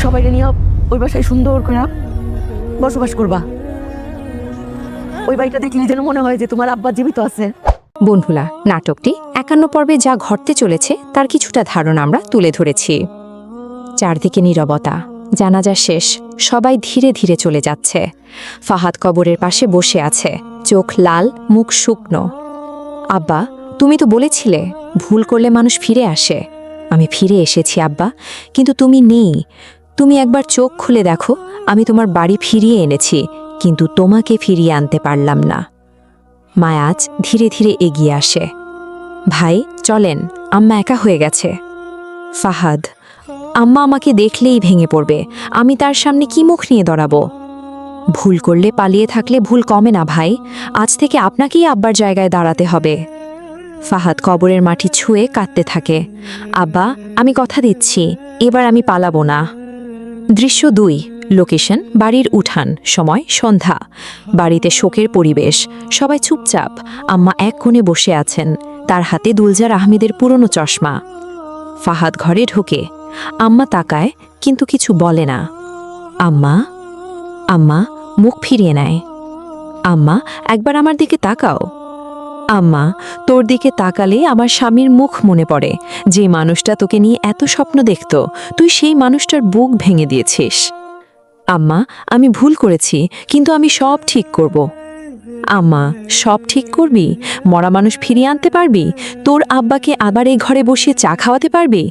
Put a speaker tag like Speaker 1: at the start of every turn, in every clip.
Speaker 1: সবাই নিয়ে ওই বাসায় সুন্দর করে বসবাস করবা। ওই বাড়িটা দেখলে যেন মনে হয় যে তোমার আব্বা জীবিত আছে।
Speaker 2: বন্ধুরা, নাটকটি 51 পর্বে যা ঘটতে চলেছে তার কিছুটা ধারণা আমরা তুলে ধরেছি। চারদিকে নীরবতা, জানাজা শেষ, সবাই ধীরে ধীরে চলে যাচ্ছে। ফাহাদ কবরের পাশে বসে আছে, চোখ লাল, মুখ শুকনো। আব্বা, তুমি তো বলেছিলে ভুল করলে মানুষ ফিরে আসে। আমি ফিরে এসেছি আব্বা, কিন্তু তুমি নেই। তুমি একবার চোখ খুলে দেখো, আমি তোমার বাড়ি ফিরিয়ে এনেছি, কিন্তু তোমাকে ফিরিয়ে আনতে পারলাম না। মায়াজ ধীরে ধীরে এগিয়ে আসে। ভাই চলেন, আম্মা একা হয়ে গেছে। ফাহাদ, আম্মা আমাকে দেখলেই ভেঙে পড়বে, আমি তার সামনে কি মুখ নিয়ে দাঁড়াবো? ভুল করলে পালিয়ে থাকলে ভুল কমে না ভাই, আজ থেকে আপনাকেই আব্বার জায়গায় দাঁড়াতে হবে। ফাহাদ কবরের মাটি ছুঁয়ে কাঁদতে থাকে। আব্বা, আমি কথা দিচ্ছি, এবার আমি পালাবো না। দৃশ্য 2, লোকেশন বাড়ির উঠান, সময় সন্ধ্যা। বাড়িতে শোকের পরিবেশ, সবাই চুপচাপ। আম্মা এক কোণে বসে আছেন, তার হাতে দুলজার আহমেদের পুরনো চশমা। ফাহাদ ঘরে ঢোকে। আম্মা তাকায়, কিন্তু কিছু বলে না। আম্মা, আম্মা মুখ ফিরিয়ে নেয়। আম্মা, একবার আমার দিকে তাকাও। আম্মা, তোর দিকে তাকালে আমার স্বামীর মুখ মনে পড়ে, যে মানুষটা তোকে নিয়ে এত স্বপ্ন দেখত, তুই সেই মানুষটার বুক ভেঙে দিয়েছিস। আম্মা, আমি ভুল করেছি, কিন্তু আমি সব ঠিক করব। আম্মা, সব ঠিক করবি? মরা মানুষ ফিরিয়ে আনতে পারবি? তোর আব্বাকে আবার এই ঘরে বসিয়ে চা খাওয়াতে পারবি?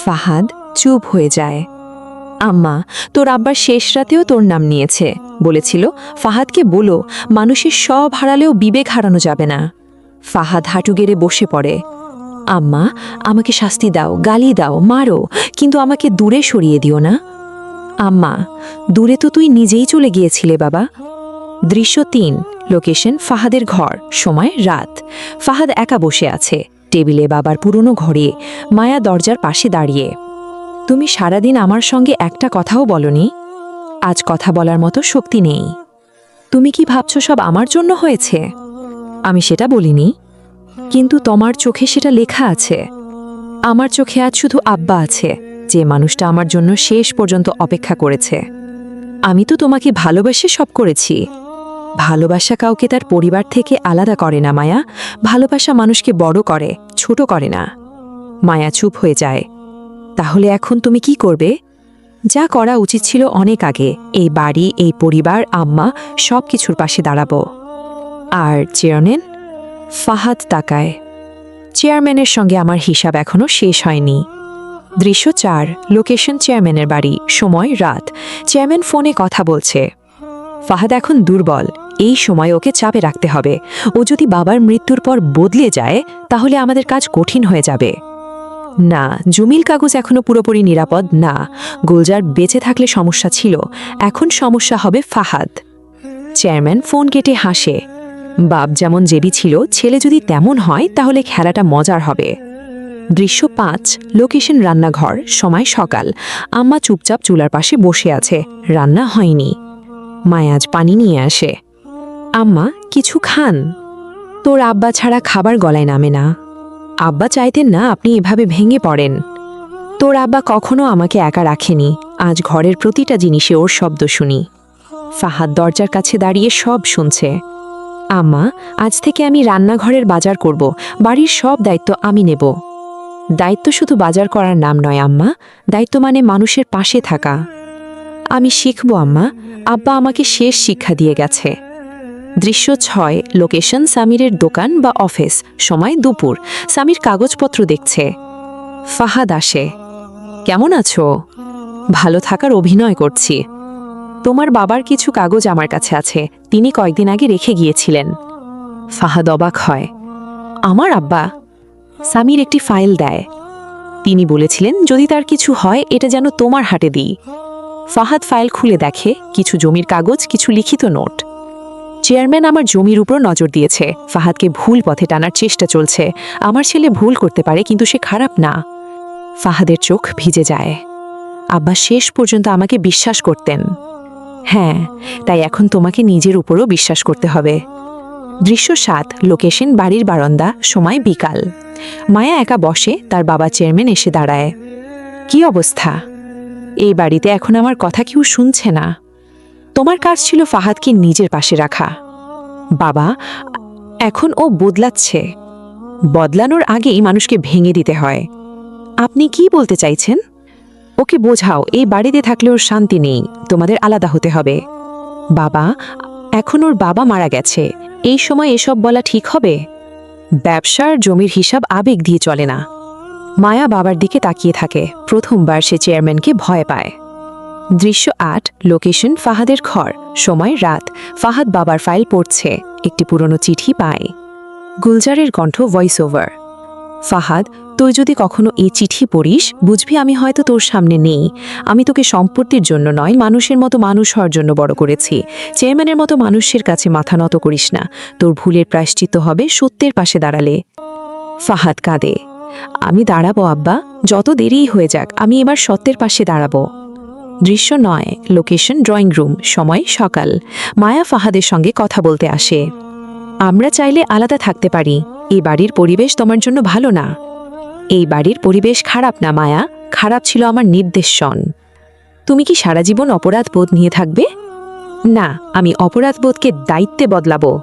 Speaker 2: ফাহাদ চুপ হয়ে যায়। আম্মা, তোর আব্বার শেষ রাতেও তোর নাম নিয়েছে, বলেছিল ফাহাদকে বলো মানুষের সব হারালেও বিবেক হারানো যাবে না। ফাহাদ হাঁটু গেড়ে বসে পড়ে। আম্মা, আমাকে শাস্তি দাও, গালি দাও, মারো, কিন্তু আমাকে দূরে সরিয়ে দিও না। আম্মা, দূরে তো তুই নিজেই চলে গিয়েছিলে বাবা। দৃশ্য 3, লোকেশন ফাহাদের ঘর, সময় রাত। ফাহাদ একা বসে আছে, টেবিলে বাবার পুরনো ঘরে। মায়া দরজার পাশে দাঁড়িয়ে। তুমি সারাদিন আমার সঙ্গে একটা কথাও বলনি। আজ কথা বলার মতো শক্তি নেই। তুমি কি ভাবছো সব আমার জন্য হয়েছে? আমি সেটা বলিনি, কিন্তু তোমার চোখে সেটা লেখা আছে। আমার চোখে আজ শুধু আব্বা আছে, যে মানুষটা আমার জন্য শেষ পর্যন্ত অপেক্ষা করেছে। আমি তো তোমাকে ভালোবেসে সব করেছি। ভালোবাসা কাউকে তার পরিবার থেকে আলাদা করে না মায়া, ভালোবাসা মানুষকে বড় করে, ছোট করে না। মায়া চুপ হয়ে যায়। তাহলে এখন তুমি কি করবে? যা করা উচিত ছিল অনেক আগে, এই বাড়ি, এই পরিবার, আম্মা, সব কিছুর পাশে দাঁড়াবো। আর চেয়ারম্যান? ফাহাদ তাকায়। চেয়ারম্যানের সঙ্গে আমার হিসাব এখনো শেষ হয়নি। দৃশ্য 4, লোকেশন চেয়ারম্যানের বাড়ি, সময় রাত। চেয়ারম্যান ফোনে কথা বলছে। ফাহাদ এখন দুর্বল, এই সময় ওকে চাপে রাখতে হবে। ও যদি বাবার মৃত্যুর পর বদলে যায়, তাহলে আমাদের কাজ কঠিন হয়ে যাবে। না, জমির কাগজ এখনো পুরোপুরি নিরাপদ না। গুলজার বেঁচে থাকলে সমস্যা ছিল, এখন সমস্যা হবে ফাহাদ। চেয়ারম্যান ফোন কেটে হাসে। বাপ যেমন জেবি ছিল, ছেলে যদি তেমন হয় তাহলে খেলাটা মজার হবে। দৃশ্য 5, লোকেশন রান্নাঘর, সময় সকাল। আম্মা চুপচাপ চুলার পাশে বসে আছে, রান্না হয়নি। মায়াজ পানি নিয়ে আসে। আম্মা, কিছু খান। তোর আব্বা ছাড়া খাবার গলায় নামে না। আব্বা চাইতেন না আপনি এভাবে ভেঙে পড়েন। তোর আব্বা কখনো আমাকে একা রাখেনি, আজ ঘরের প্রতিটা জিনিসে ওর শব্দ শুনি। ফাহাদ দরজার কাছে দাঁড়িয়ে সব শুনছে। আম্মা, আজ থেকে আমি রান্নাঘরের বাজার করব, বাড়ির সব দায়িত্ব আমি নেব। দায়িত্ব শুধু বাজার করার নাম নয় আম্মা, দায়িত্ব মানে মানুষের পাশে থাকা। আমি শিখব আম্মা, আব্বা আমাকে শেষ শিক্ষা দিয়ে গেছে। দৃশ্য 6, লোকেশন সামিরের দোকান বা অফিস, সময় দুপুর। সামির কাগজপত্র দেখছে। ফাহাদ আসে। কেমন আছো? ভালো থাকার অভিনয় করছি। তোমার বাবার কিছু কাগজ আমার কাছে আছে, তিনি কয়েকদিন আগে রেখে গিয়েছিলেন। ফাহাদ অবাক হয়। আমার আব্বা? সামির একটি ফাইল দেয়। তিনি বলেছিলেন যদি তার কিছু হয় এটা যেন তোমার হাতে দিই। ফাহাদ ফাইল খুলে দেখে, কিছু জমির কাগজ, কিছু লিখিত নোট। চেয়ারম্যান আমার জমির উপর নজর দিয়েছে, ফাহাদকে ভুল পথে টানার চেষ্টা চলছে। আমার ছেলে ভুল করতে পারে, কিন্তু সে খারাপ না। ফাহাদের চোখ ভিজে যায়। আব্বা শেষ পর্যন্ত আমাকে বিশ্বাস করতেন। হ্যাঁ, তাই এখন তোমাকে নিজের উপরও বিশ্বাস করতে হবে। দৃশ্য 7, লোকেশন বাড়ির বারান্দা, সময় বিকাল। মায়া একা বসে, তার বাবা চেয়ারম্যান এসে দাঁড়ায়। কি অবস্থা? এই বাড়িতে এখন আমার কথা কেউ শুনছে না। তোমার কাজ ছিল ফাহাদকে নিজের পাশে রাখা। বাবা, এখন ও বদলাচ্ছে। বদলানোর আগেই মানুষকে ভেঙে দিতে হয়। আপনি কি বলতে চাইছেন? ওকে বোঝাও এই বাড়িতে থাকলে ওর শান্তি নেই, তোমাদের আলাদা হতে হবে। বাবা, এখন ওর বাবা মারা গেছে, এই সময় এসব বলা ঠিক হবে? ব্যবসার জমির হিসাব আবেগ দিয়ে চলে না। মায়া বাবার দিকে তাকিয়ে থাকে। প্রথমবার সে চেয়ারম্যানকে ভয় পায়। দৃশ্য ৮, লোকেশন ফাহাদের ঘর, সময় রাত। ফাহাদ বাবার ফাইল পড়ছে, একটি পুরনো চিঠি পায়। গুলজারের কণ্ঠ ভয়েস ওভার। ফাহাদ, তুই যদি কখনো এই চিঠি পড়িস, বুঝবি আমি হয়তো তোর সামনে নেই। আমি তোকে সম্পত্তির জন্য নয়, মানুষের মতো মানুষ হওয়ার জন্য বড় করেছি। চেয়ারম্যানের মতো মানুষের কাছে মাথা নত করিস না। তোর ভুলের প্রায়শ্চিত্ত হবে সত্যের পাশে দাঁড়ালে। ফাহাদ কাঁদে। আমি দাঁড়াবো আব্বা, যত দেরিই হয়ে যাক, আমি এবার সত্যের পাশে দাঁড়াবো। দৃশ্য ৯, লোকেশন ড্রয়িং রুম, সময় সকাল। মায়া ফাহাদের সঙ্গে কথা বলতে আসে। আমরা চাইলে আলাদা থাকতে পারি, এই বাড়ির পরিবেশ তোমার জন্য ভালো না। এই বাড়ির পরিবেশ খারাপ না মায়া, খারাপ ছিল আমার নির্দেশন। তুমি কি সারা জীবন অপরাধ বোধ নিয়ে থাকবে? না, আমি অপরাধ বোধকে দায়িত্বে বদলাবো।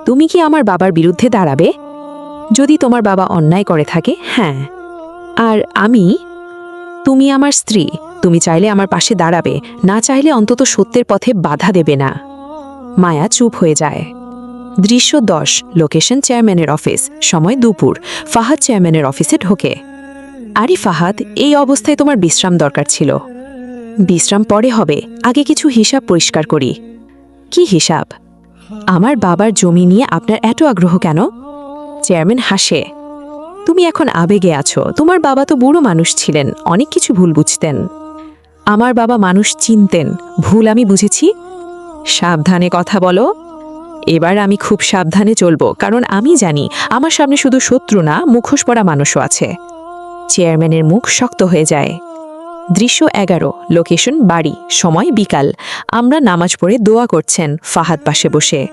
Speaker 2: তুমি কি আমার বাবার বিরুদ্ধে দাঁড়াবে? যদি তোমার বাবা অন্যায় করে থাকে, হ্যাঁ। আর আমি? তুমি আমার স্ত্রী, তুমি চাইলে আমার পাশে দাঁড়াবে, না চাইলে অন্তত সত্যের পথে বাধা দেবে না। মায়া চুপ হয়ে যায়। দৃশ্য ১০, লোকেশন চেয়ারম্যানের অফিস, সময় দুপুর। ফাহাদ চেয়ারম্যানের অফিসে ঢোকে। আরে ফাহাদ, এই অবস্থায় তোমার বিশ্রাম দরকার ছিল। বিশ্রাম পরে হবে, আগে কিছু হিসাব পরিষ্কার করি। কি হিসাব? আমার বাবার জমি নিয়ে আপনার এত আগ্রহ কেন? চেয়ারম্যান হাসে। তুমি এখন আবেগে আছো, তোমার বাবা তো বুড়ো মানুষ ছিলেন, অনেক কিছু ভুল বুঝতেন। আমার বাবা মানুষ চিনতেন, ভুল আমি বুঝেছি। সাবধানে কথা বলো। এবার আমি খুব সাবধানে চলবো, কারণ আমি জানি আমার সামনে শুধু শত্রু না, মুখোশ পরা মানুষও আছে। চেয়ারম্যানের মুখ শক্ত হয়ে যায়। দৃশ্য ১১, লোকেশন বাড়ি, সময় বিকাল। আমরা নামাজ পড়ে দোয়া করছেন, ফাহাদ পাশে বসে।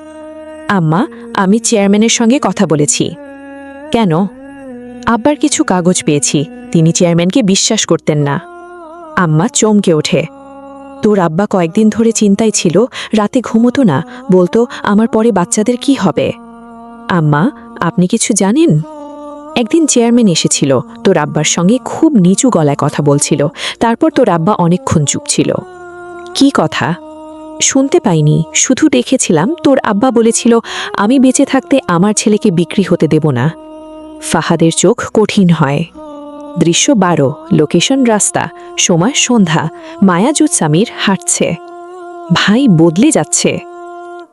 Speaker 2: আম্মা, আমি চেয়ারম্যানের সঙ্গে কথা বলেছি। কেন? আব্বার কিছু কাগজ পেয়েছি, তিনি চেয়ারম্যানকে বিশ্বাস করতেন না। আম্মা চমকে ওঠে। তোর আব্বা কয়েকদিন ধরে চিন্তায় ছিল, রাতে ঘুমোতো না, বলতো আমার পরে বাচ্চাদের কি হবে। আম্মা, আপনি কিছু জানেন? একদিন চেয়ারম্যান এসেছিল, তোর আব্বার সঙ্গে খুব নিচু গলায় কথা বলছিল। তারপর তোর আব্বা অনেকক্ষণ চুপ ছিল। কি কথা? শুনতে পাইনি, শুধু দেখেছিলাম তোর আব্বা বলেছিল আমি বেঁচে থাকতে আমার ছেলেকে বিক্রি হতে দেব না। ফাহাদের চোখ কঠিন হয়। দৃশ্য ১২, লোকেশন রাস্তা, সময় সন্ধ্যা। মায়াজুদ সামির হাঁটছে। ভাই বদলে যাচ্ছে।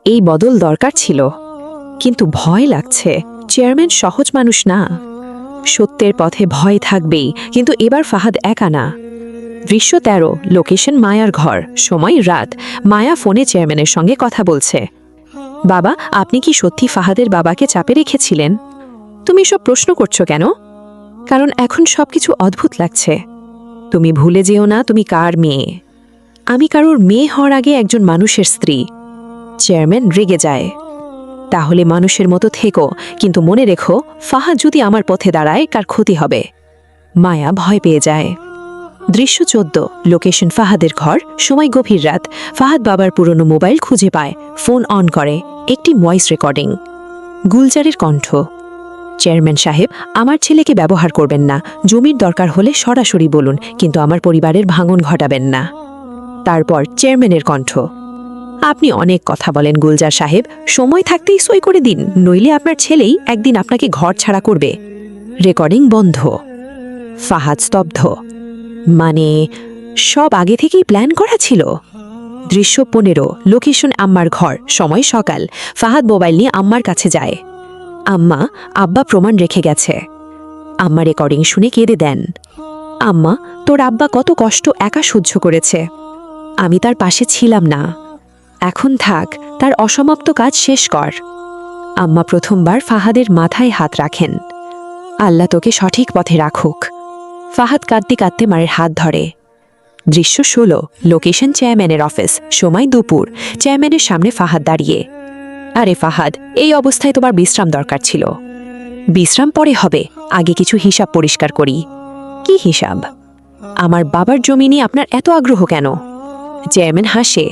Speaker 2: এই বদল দরকার ছিল, কিন্তু ভয় লাগছে। চেয়ারম্যান সহজ মানুষ না। সত্যের পথে ভয় থাকবেই, কিন্তু এবার ফাহাদ একা না। দৃশ্য ১৩, লোকেশন মায়ার ঘর, সময় রাত। মায়া ফোনে চেয়ারম্যানের সঙ্গে কথা বলছে। বাবা, আপনি কি সত্যি ফাহাদের বাবাকে চাপে রেখেছিলেন? তুমি এসব প্রশ্ন করছো কেন? কারণ এখন সবকিছু অদ্ভুত লাগছে। তুমি ভুলে যেও না তুমি কার মেয়ে। আমি কারোর মেয়ে হওয়ার আগে একজন মানুষের স্ত্রী। চেয়ারম্যান রেগে যায়। তাহলে মানুষের মতো থেকো, কিন্তু মনে রেখো ফাহাদ যদি আমার পথে দাঁড়ায় কার ক্ষতি হবে। মায়া ভয় পেয়ে যায়। দৃশ্য ১৪, লোকেশন ফাহাদের ঘর, সময় গভীর রাত। ফাহাদ বাবার পুরনো মোবাইল খুঁজে পায়, ফোন অন করে, একটি ভয়েস রেকর্ডিং। গুলজারের কণ্ঠ। চেয়ারম্যান সাহেব, আমার ছেলেকে ব্যবহার করবেন না, জমির দরকার হলে সরাসরি বলুন, কিন্তু আমার পরিবারের ভাঙন ঘটাবেন না। তারপর চেয়ারম্যানের কণ্ঠ। আপনি অনেক কথা বলেন গুলজার সাহেব, সময় থাকতেই সই করে দিন, নইলে আপনার ছেলেই একদিন আপনাকে ঘর ছাড়া করবে। রেকর্ডিং বন্ধ। ফাহাদ স্তব্ধ। মানে সব আগে থেকেই প্ল্যান করা ছিল? দৃশ্য ১৫, লোকেশন আম্মার ঘর, সময় সকাল। ফাহাদ মোবাইল নিয়ে আম্মার কাছে যায়। আম্মা, আব্বা প্রমাণ রেখে গেছে। আম্মা রেকর্ডিং শুনে কেঁদে দেন। আম্মা, তোর আব্বা কত কষ্ট একা সহ্য করেছে। আমি তার পাশে ছিলাম না। এখন থাক, তার অসমাপ্ত কাজ শেষ কর। আম্মা প্রথমবার ফাহাদের মাথায় হাত রাখেন। আল্লাহ তোকে সঠিক পথে রাখুক। ফাহাদ কাঁদতে কাঁদতে মায়ের হাত ধরে। দৃশ্য ১৬, লোকেশন চেয়ারম্যানের অফিস, সময় দুপুর। চেয়ারম্যানের সামনে ফাহাদ দাঁড়িয়ে। আরে ফাহাদ, এই অবস্থায় তোমার বিশ্রাম দরকার ছিল। বিশ্রাম পরে হবে, আগে কিছু হিসাব পরিষ্কার করি। কি হিসাব? আমার বাবার জমি নিয়ে আপনার এত আগ্রহ কেন? চেয়ারম্যান হাসে।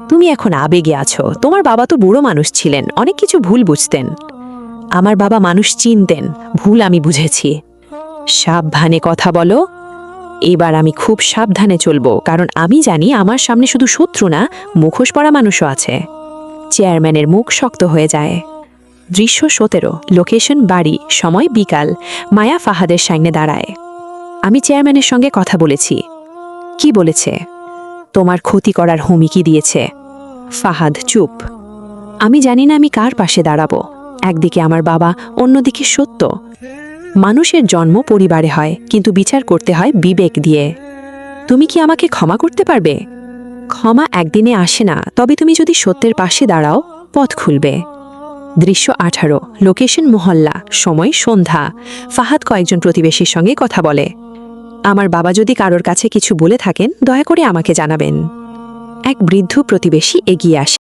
Speaker 2: তুমি এখন আবেগে আছো। তোমার বাবা তো বুড়ো মানুষ ছিলেন, অনেক কিছু ভুল বুঝতেন। আমার বাবা মানুষ চিনতেন, ভুল আমি বুঝেছি। সাবধানে কথা বলো। এবার আমি খুব সাবধানে চলবো, কারণ আমি জানি আমার সামনে শুধু শত্রু না, মুখোশ পরা মানুষও আছে। চেয়ারম্যানের মুখ শক্ত হয়ে যায়। দৃশ্য 17, লোকেশন বাড়ি, সময় বিকাল। মায়া ফাহাদের সামনে দাঁড়ায়। আমি চেয়ারম্যানের সঙ্গে কথা বলেছি। কি বলেছে? তোমার ক্ষতি করার হুমকি দিয়েছে। ফাহাদ চুপ। আমি জানি না আমি কার পাশে দাঁড়াবো। একদিকে আমার বাবা, অন্যদিকে সত্য। মানুষের জন্ম পরিবারে হয়, কিন্তু বিচার করতে হয় বিবেক দিয়ে। তুমি কি আমাকে ক্ষমা করতে পারবে? ক্ষমা একদিনে আসে না, তবে তুমি যদি সত্যের পাশে দাঁড়াও, পথ খুলবে। দৃশ্য 18, লোকেশন মহল্লা, সময় সন্ধ্যা। ফাহাদ কয়েকজন প্রতিবেশীর সঙ্গে কথা বলে। আমার বাবা যদি কারোর কাছে কিছু বলে থাকেন, দয়া করে আমাকে জানাবেন। এক বৃদ্ধ প্রতিবেশী এগিয়ে আসে।